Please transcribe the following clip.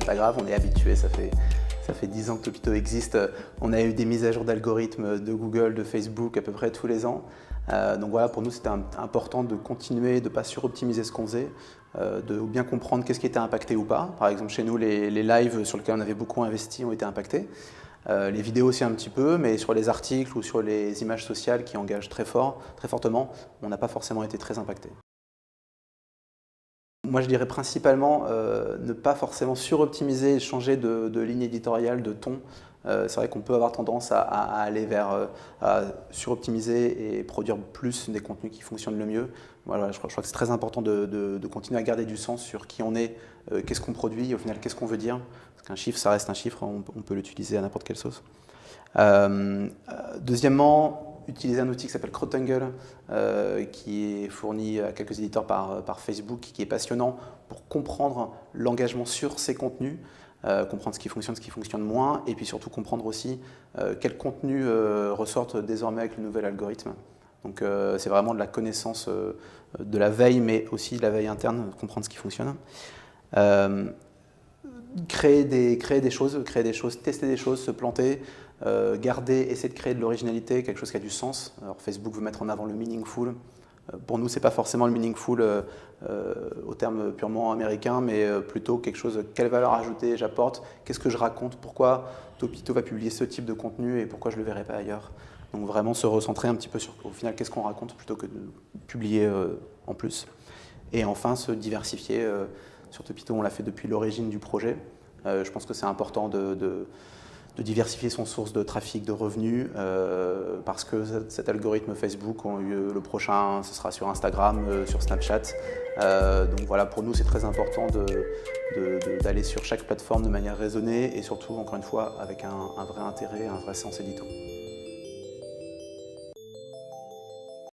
pas grave, on est habitué, ça fait 10 ans que Topito existe. On a eu des mises à jour d'algorithmes de Google, de Facebook à peu près tous les ans. Donc voilà, pour nous c'était important de continuer, de ne pas suroptimiser ce qu'on faisait, de bien comprendre qu'est-ce qui était impacté ou pas. Par exemple chez nous, les lives sur lesquels on avait beaucoup investi ont été impactés. Les vidéos aussi un petit peu, mais sur les articles ou sur les images sociales qui engagent très fortement, on n'a pas forcément été très impacté. Moi, je dirais principalement ne pas forcément suroptimiser et changer de ligne éditoriale, de ton. C'est vrai qu'on peut avoir tendance à aller vers à suroptimiser et produire plus des contenus qui fonctionnent le mieux. Voilà, je crois que c'est très important de continuer à garder du sens sur qui on est, qu'est-ce qu'on produit, et au final, qu'est-ce qu'on veut dire. Parce qu'un chiffre, ça reste un chiffre, on peut l'utiliser à n'importe quelle sauce. Deuxièmement, utiliser un outil qui s'appelle CrowdTungle, qui est fourni à quelques éditeurs par Facebook, qui est passionnant pour comprendre l'engagement sur ces contenus, comprendre ce qui fonctionne moins, et puis surtout comprendre aussi quels contenus ressortent désormais avec le nouvel algorithme. Donc c'est vraiment de la connaissance de la veille, mais aussi de la veille interne, comprendre ce qui fonctionne. Créer des choses, tester des choses, se planter, essayer de créer de l'originalité, quelque chose qui a du sens. Alors Facebook veut mettre en avant le meaningful. Pour nous, ce n'est pas forcément le meaningful au terme purement américain, mais plutôt quelque chose, quelle valeur ajoutée j'apporte, qu'est-ce que je raconte, pourquoi Topito va publier ce type de contenu et pourquoi je ne le verrai pas ailleurs. Donc vraiment se recentrer un petit peu sur, au final, qu'est-ce qu'on raconte plutôt que de publier en plus. Et enfin, se diversifier. Sur Topito, on l'a fait depuis l'origine du projet. Je pense que c'est important de diversifier son source de trafic, de revenus, parce que cet algorithme Facebook, le prochain, ce sera sur Instagram, sur Snapchat. Donc voilà, pour nous, c'est très important d'aller sur chaque plateforme de manière raisonnée et surtout, encore une fois, avec un vrai intérêt, un vrai sens édito.